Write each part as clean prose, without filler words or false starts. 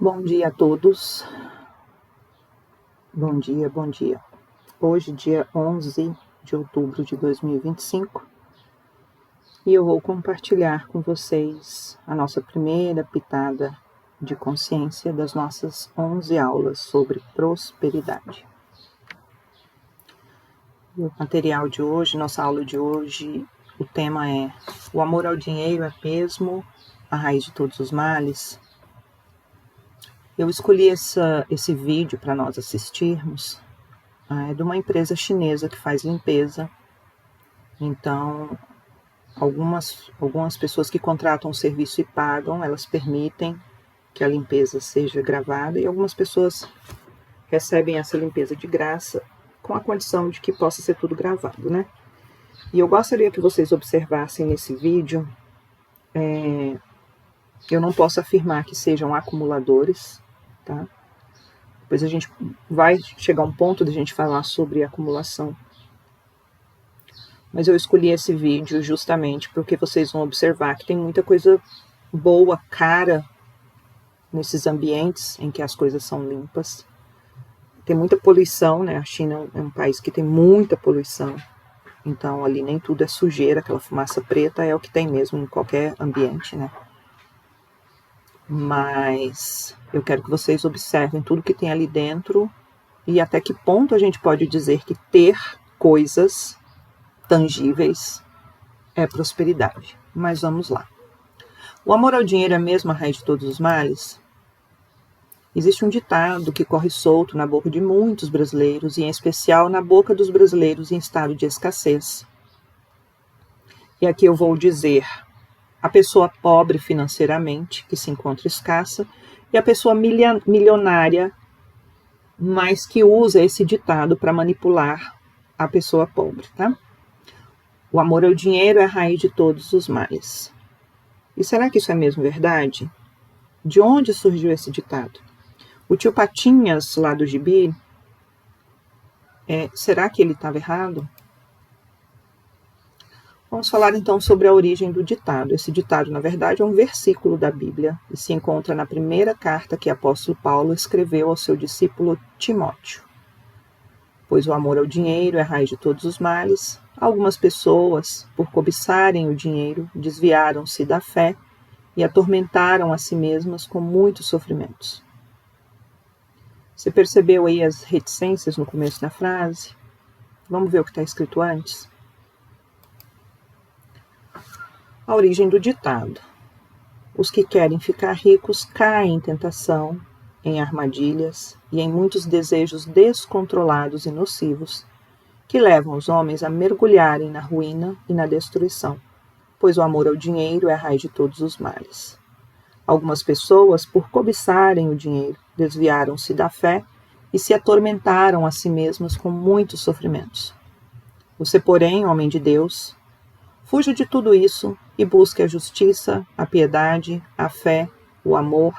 Bom dia a todos. Bom dia, bom dia. Hoje, dia 11 de outubro de 2025, e eu vou compartilhar com vocês a nossa primeira pitada de consciência das nossas 11 aulas sobre prosperidade. O material de hoje, nossa aula de hoje, o tema é: o amor ao dinheiro é mesmo a raiz de todos os males? Eu escolhi esse vídeo para nós assistirmos, de uma empresa chinesa que faz limpeza. Então, algumas pessoas que contratam o serviço e pagam, elas permitem que a limpeza seja gravada, e algumas pessoas recebem essa limpeza de graça, com a condição de que possa ser tudo gravado, né? E eu gostaria que vocês observassem nesse vídeo, eu não posso afirmar que sejam acumuladores, tá? Depois a gente vai chegar a um ponto de a gente falar sobre acumulação. Mas eu escolhi esse vídeo justamente porque vocês vão observar que tem muita coisa boa, cara, nesses ambientes em que as coisas são limpas. Tem muita poluição, né? A China é um país que tem muita poluição. Então ali nem tudo é sujeira, aquela fumaça preta é o que tem mesmo em qualquer ambiente, né? Mas eu quero que vocês observem tudo que tem ali dentro e até que ponto a gente pode dizer que ter coisas tangíveis é prosperidade. Mas vamos lá. O amor ao dinheiro é mesmo a raiz de todos os males? Existe um ditado que corre solto na boca de muitos brasileiros, e em especial na boca dos brasileiros em estado de escassez. E aqui eu vou dizer: a pessoa pobre financeiramente, que se encontra escassa, e a pessoa milionária, mas que usa esse ditado para manipular a pessoa pobre, tá? O amor ao dinheiro é a raiz de todos os males. E será que isso é mesmo verdade? De onde surgiu esse ditado? O tio Patinhas, lá do Gibi, será que ele estava errado? Vamos falar então sobre a origem do ditado. Esse ditado, na verdade, é um versículo da Bíblia e se encontra na primeira carta que o apóstolo Paulo escreveu ao seu discípulo Timóteo. Pois o amor ao dinheiro é a raiz de todos os males. Algumas pessoas, por cobiçarem o dinheiro, desviaram-se da fé e atormentaram a si mesmas com muitos sofrimentos. Você percebeu aí as reticências no começo da frase? Vamos ver o que está escrito antes? A origem do ditado: os que querem ficar ricos caem em tentação, em armadilhas e em muitos desejos descontrolados e nocivos, que levam os homens a mergulharem na ruína e na destruição, pois o amor ao dinheiro é a raiz de todos os males. Algumas pessoas, por cobiçarem o dinheiro, desviaram-se da fé e se atormentaram a si mesmas com muitos sofrimentos. Você, porém, homem de Deus, fuja de tudo isso e busque a justiça, a piedade, a fé, o amor,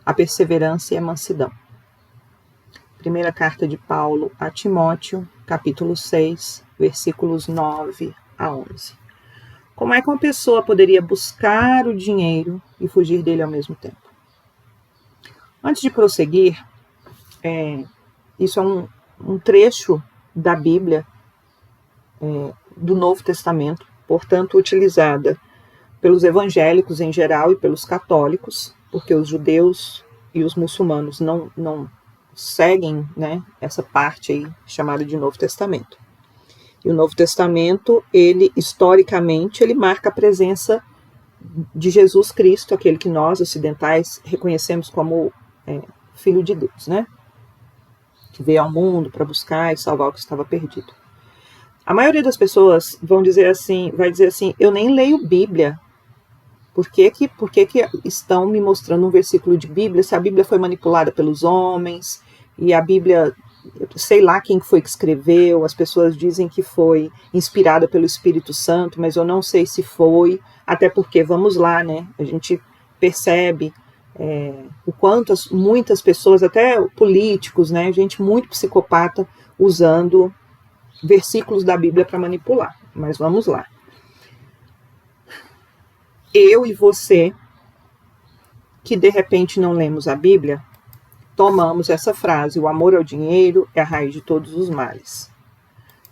a perseverança e a mansidão. Primeira carta de Paulo a Timóteo, capítulo 6, versículos 9 a 11. Como é que uma pessoa poderia buscar o dinheiro e fugir dele ao mesmo tempo? Antes de prosseguir, isso é um trecho da Bíblia, do Novo Testamento, portanto utilizada pelos evangélicos em geral e pelos católicos, porque os judeus e os muçulmanos não seguem, né, essa parte aí chamada de Novo Testamento. E o Novo Testamento, historicamente, ele marca a presença de Jesus Cristo, aquele que nós ocidentais reconhecemos como Filho de Deus, né? Que veio ao mundo para buscar e salvar o que estava perdido. A maioria das pessoas vai dizer assim, eu nem leio Bíblia. Por que estão me mostrando um versículo de Bíblia se a Bíblia foi manipulada pelos homens e a Bíblia, sei lá quem foi que escreveu, as pessoas dizem que foi inspirada pelo Espírito Santo, mas eu não sei se foi, até porque, vamos lá, né, a gente percebe o quanto muitas pessoas, até políticos, né, gente muito psicopata, usando versículos da Bíblia para manipular. Mas vamos lá. Eu e você que de repente não lemos a Bíblia, tomamos essa frase, o amor ao dinheiro é a raiz de todos os males.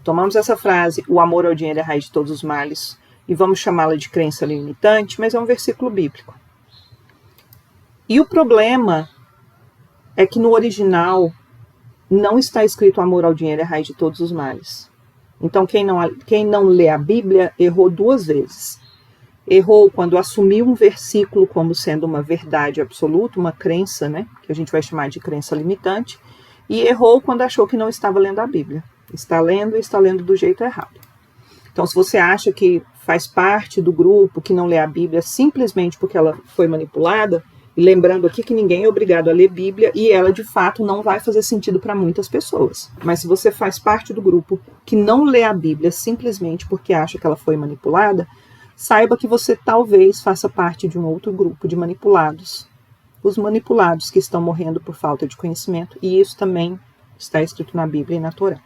Tomamos essa frase, o amor ao dinheiro é a raiz de todos os males, e vamos chamá-la de crença limitante, mas é um versículo bíblico. E o problema é que no original não está escrito amor ao dinheiro é a raiz de todos os males. Então quem não lê a Bíblia errou duas vezes. Errou quando assumiu um versículo como sendo uma verdade absoluta, uma crença, né, que a gente vai chamar de crença limitante, e errou quando achou que não estava lendo a Bíblia. Está lendo e está lendo do jeito errado. Então, se você acha que faz parte do grupo que não lê a Bíblia simplesmente porque ela foi manipulada, e lembrando aqui que ninguém é obrigado a ler Bíblia e ela, de fato, não vai fazer sentido para muitas pessoas. Mas se você faz parte do grupo que não lê a Bíblia simplesmente porque acha que ela foi manipulada, saiba que você talvez faça parte de um outro grupo de manipulados. Os manipulados que estão morrendo por falta de conhecimento, e isso também está escrito na Bíblia e na Torá.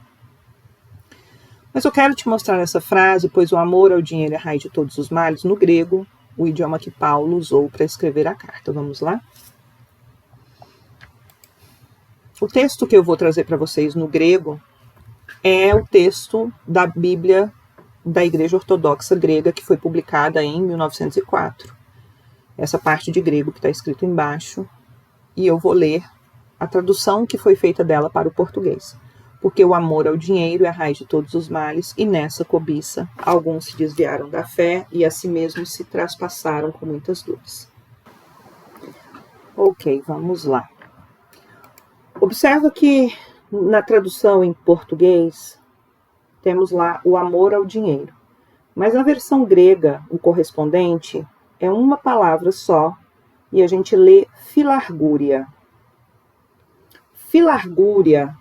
Mas eu quero te mostrar essa frase, pois o amor ao dinheiro é a raiz de todos os males, no grego, o idioma que Paulo usou para escrever a carta. Vamos lá? O texto que eu vou trazer para vocês no grego é o texto da Bíblia da Igreja Ortodoxa Grega, que foi publicada em 1904. Essa parte de grego que está escrito embaixo, e eu vou ler a tradução que foi feita dela para o português. Porque o amor ao dinheiro é a raiz de todos os males, e nessa cobiça alguns se desviaram da fé e a si mesmos se traspassaram com muitas dores. Ok, vamos lá. Observa que na tradução em português temos lá o amor ao dinheiro. Mas na versão grega, o correspondente é uma palavra só e a gente lê filargúria. Filargúria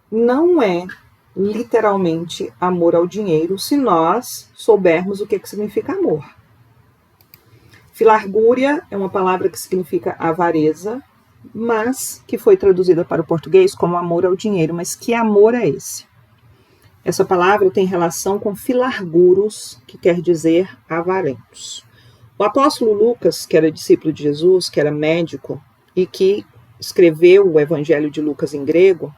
não é literalmente amor ao dinheiro se nós soubermos o que significa amor. Filargúria é uma palavra que significa avareza, mas que foi traduzida para o português como amor ao dinheiro. Mas que amor é esse? Essa palavra tem relação com filarguros, que quer dizer avarentos. O apóstolo Lucas, que era discípulo de Jesus, que era médico e que escreveu o Evangelho de Lucas em grego,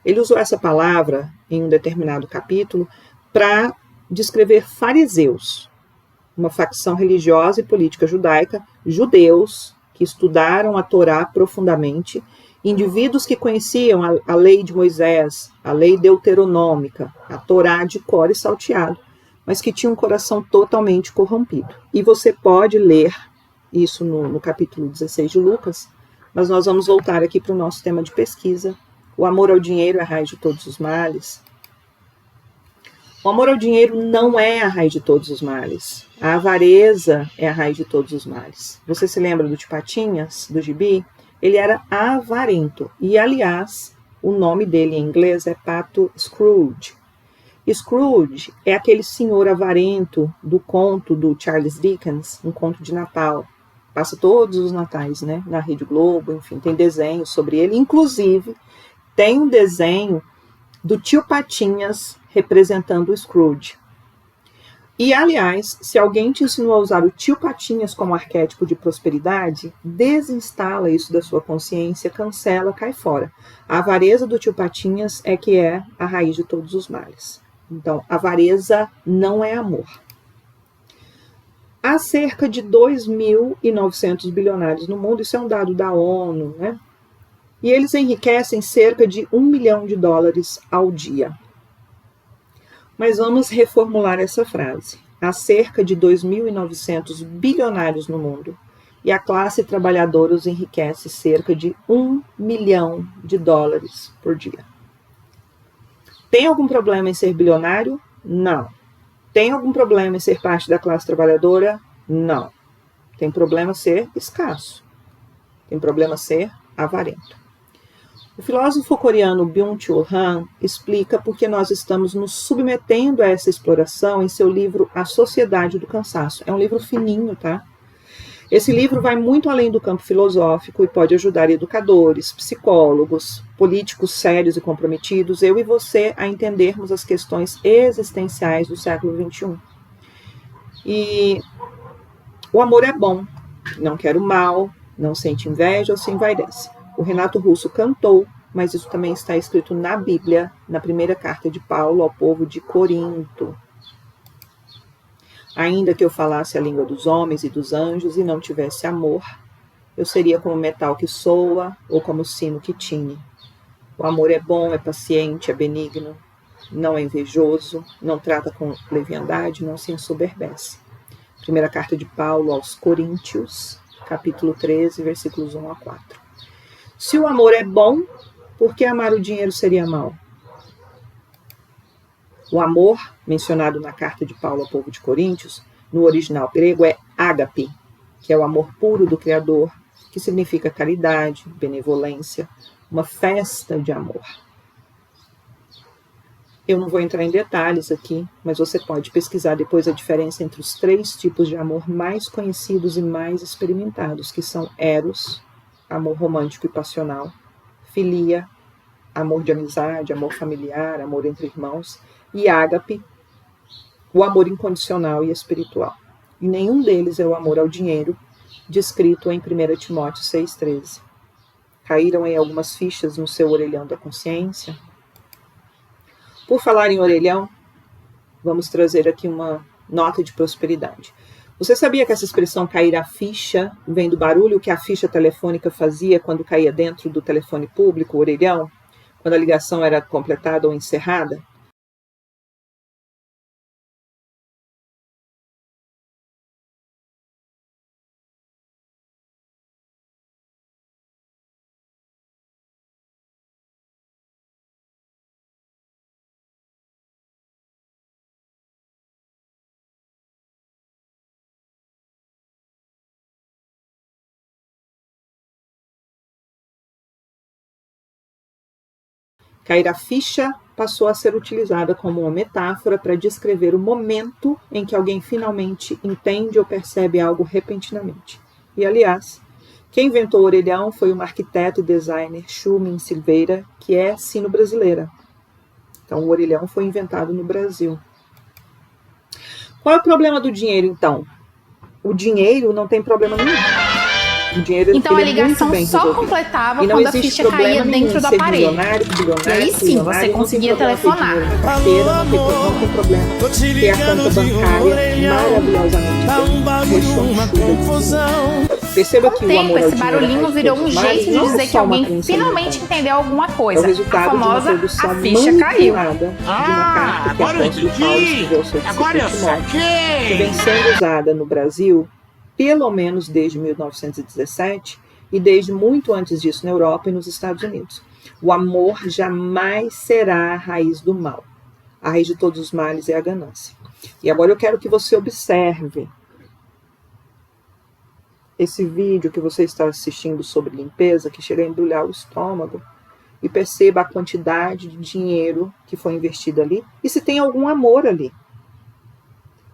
ele usou essa palavra em um determinado capítulo para descrever fariseus, uma facção religiosa e política judaica, judeus que estudaram a Torá profundamente, indivíduos que conheciam a lei de Moisés, a lei deuteronômica, a Torá de cor e salteado, mas que tinham um coração totalmente corrompido. E você pode ler isso no capítulo 16 de Lucas, mas nós vamos voltar aqui para o nosso tema de pesquisa. O amor ao dinheiro é a raiz de todos os males. O amor ao dinheiro não é a raiz de todos os males. A avareza é a raiz de todos os males. Você se lembra do Tio Patinhas, do Gibi? Ele era avarento. E, aliás, o nome dele em inglês é Pato Scrooge. Scrooge é aquele senhor avarento do conto do Charles Dickens, um conto de Natal. Passa todos os natais, né? Na Rede Globo, enfim, tem desenhos sobre ele. Inclusive, tem um desenho do Tio Patinhas representando o Scrooge. E, aliás, se alguém te ensinou a usar o Tio Patinhas como arquétipo de prosperidade, desinstala isso da sua consciência, cancela, cai fora. A avareza do Tio Patinhas é que é a raiz de todos os males. Então, avareza não é amor. Há cerca de 2.900 bilionários no mundo, isso é um dado da ONU, né? E eles enriquecem cerca de $1 milhão ao dia. Mas vamos reformular essa frase. Há cerca de 2.900 bilionários no mundo e a classe trabalhadora os enriquece cerca de $1 milhão por dia. Tem algum problema em ser bilionário? Não. Tem algum problema em ser parte da classe trabalhadora? Não. Tem problema ser escasso. Tem problema ser avarento. O filósofo coreano Byung-Chul Han explica por que nós estamos nos submetendo a essa exploração em seu livro A Sociedade do Cansaço. É um livro fininho, tá? Esse livro vai muito além do campo filosófico e pode ajudar educadores, psicólogos, políticos sérios e comprometidos, eu e você, a entendermos as questões existenciais do século XXI. E o amor é bom, não quero mal, não sente inveja ou se envaidece. O Renato Russo cantou, mas isso também está escrito na Bíblia, na primeira carta de Paulo ao povo de Corinto. Ainda que eu falasse a língua dos homens e dos anjos e não tivesse amor, eu seria como metal que soa ou como sino que tine. O amor é bom, é paciente, é benigno, não é invejoso, não trata com leviandade, não se ensoberbece. Primeira carta de Paulo aos Coríntios, capítulo 13, versículos 1 a 4. Se o amor é bom, por que amar o dinheiro seria mal? O amor, mencionado na carta de Paulo ao povo de Coríntios, no original grego é ágape, que é o amor puro do Criador, que significa caridade, benevolência, uma festa de amor. Eu não vou entrar em detalhes aqui, mas você pode pesquisar depois a diferença entre os 3 tipos de amor mais conhecidos e mais experimentados, que são eros, amor romântico e passional, filia, amor de amizade, amor familiar, amor entre irmãos, e ágape, o amor incondicional e espiritual. E nenhum deles é o amor ao dinheiro, descrito em 1 Timóteo 6,13. Caíram em algumas fichas no seu orelhão da consciência? Por falar em orelhão, vamos trazer aqui uma nota de prosperidade. Você sabia que essa expressão cair a ficha vem do barulho que a ficha telefônica fazia quando caía dentro do telefone público, o orelhão, quando a ligação era completada ou encerrada? Cair a ficha passou a ser utilizada como uma metáfora para descrever o momento em que alguém finalmente entende ou percebe algo repentinamente. E, aliás, quem inventou o orelhão foi uma arquiteto e designer Chumin Silveira, que é sino-brasileira. Então, o orelhão foi inventado no Brasil. Qual é o problema do dinheiro, então? O dinheiro não tem problema nenhum. O dinheiro, então a é ligação só completava quando a ficha caía dentro do aparelho. E aí sim, você conseguia telefonar. Não tem problema ter a conta bancária maravilhosamente. Perceba que o amor esse barulhinho virou um jeito de dizer que alguém finalmente entendeu alguma coisa. A famosa, a ficha caiu. Agora eu entendi. Agora eu saquei. Que vem sendo usada no Brasil pelo menos desde 1917 e desde muito antes disso na Europa e nos Estados Unidos. O amor jamais será a raiz do mal. A raiz de todos os males é a ganância. E agora eu quero que você observe esse vídeo que você está assistindo sobre limpeza, que chega a embrulhar o estômago, e perceba a quantidade de dinheiro que foi investido ali e se tem algum amor ali.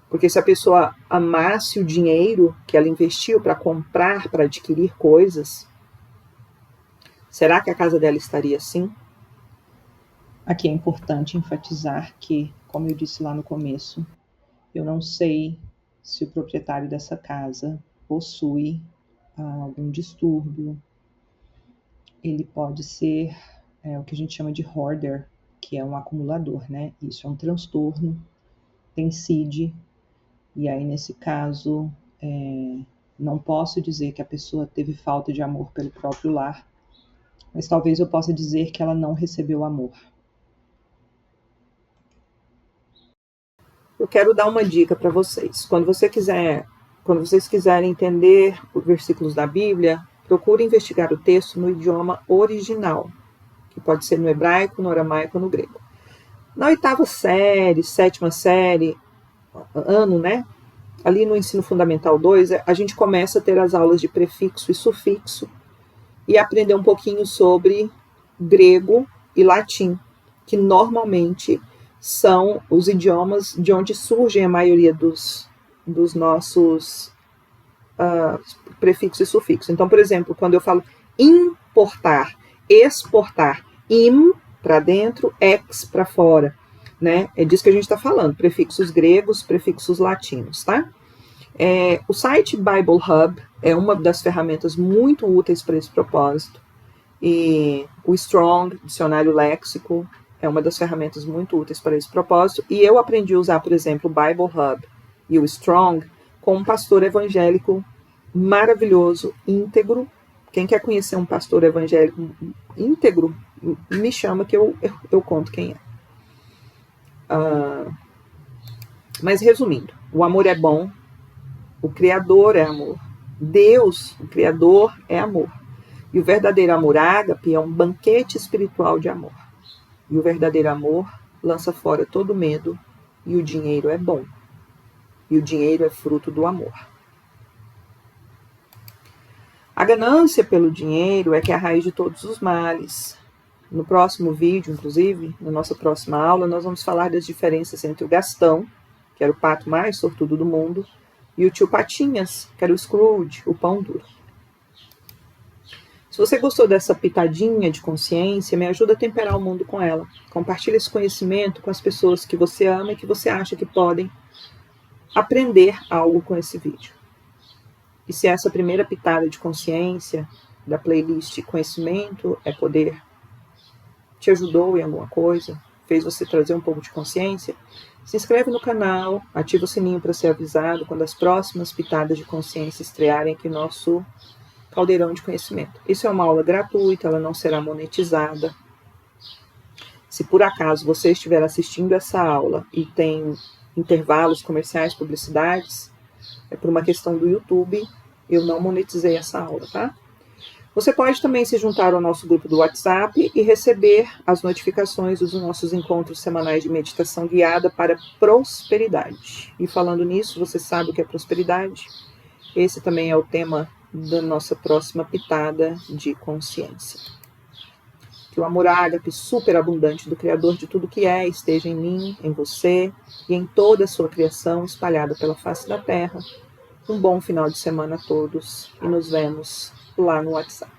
Porque se a pessoa amasse o dinheiro que ela investiu para comprar, para adquirir coisas, será que a casa dela estaria assim? Aqui é importante enfatizar que, como eu disse lá no começo, eu não sei se o proprietário dessa casa possui algum distúrbio. Ele pode ser o que a gente chama de hoarder, que é um acumulador, né? Isso é um transtorno, tem CID. E aí, nesse caso, não posso dizer que a pessoa teve falta de amor pelo próprio lar, mas talvez eu possa dizer que ela não recebeu amor. Eu quero dar uma dica para vocês. Quando vocês quiserem entender os versículos da Bíblia, procure investigar o texto no idioma original, que pode ser no hebraico, no aramaico ou no grego. Na 8ª série, 7ª série, ano, né? Ali no ensino fundamental 2, a gente começa a ter as aulas de prefixo e sufixo e aprender um pouquinho sobre grego e latim, que normalmente são os idiomas de onde surgem a maioria dos nossos prefixos e sufixos. Então, por exemplo, quando eu falo importar, exportar, im para dentro, ex para fora, né? É disso que a gente está falando, prefixos gregos, prefixos latinos, tá? O site Bible Hub é uma das ferramentas muito úteis para esse propósito. E o Strong, dicionário léxico, é uma das ferramentas muito úteis para esse propósito. E eu aprendi a usar, por exemplo, o Bible Hub e o Strong com um pastor evangélico maravilhoso, íntegro. Quem quer conhecer um pastor evangélico íntegro, me chama que eu conto quem é. Mas resumindo, o amor é bom, o Criador é amor, Deus, o Criador, é amor. E o verdadeiro amor ágape é um banquete espiritual de amor. E o verdadeiro amor lança fora todo medo, e o dinheiro é bom. E o dinheiro é fruto do amor. A ganância pelo dinheiro é que é a raiz de todos os males. No próximo vídeo, inclusive, na nossa próxima aula, nós vamos falar das diferenças entre o Gastão, que era o pato mais sortudo do mundo, e o tio Patinhas, que era o Scrooge, o pão duro. Se você gostou dessa pitadinha de consciência, me ajuda a temperar o mundo com ela. Compartilhe esse conhecimento com as pessoas que você ama e que você acha que podem aprender algo com esse vídeo. E se essa primeira pitada de consciência da playlist Conhecimento é Poder te ajudou em alguma coisa, fez você trazer um pouco de consciência, se inscreve no canal, ativa o sininho para ser avisado quando as próximas pitadas de consciência estrearem aqui no nosso caldeirão de conhecimento. Isso é uma aula gratuita, ela não será monetizada. Se por acaso você estiver assistindo essa aula e tem intervalos comerciais, publicidades, é por uma questão do YouTube, eu não monetizei essa aula, tá? Você pode também se juntar ao nosso grupo do WhatsApp e receber as notificações dos nossos encontros semanais de meditação guiada para prosperidade. E falando nisso, você sabe o que é prosperidade? Esse também é o tema da nossa próxima pitada de consciência. Que o amor ágape superabundante do Criador de tudo que é esteja em mim, em você e em toda a sua criação espalhada pela face da terra. Um bom final de semana a todos e nos vemos lá no WhatsApp.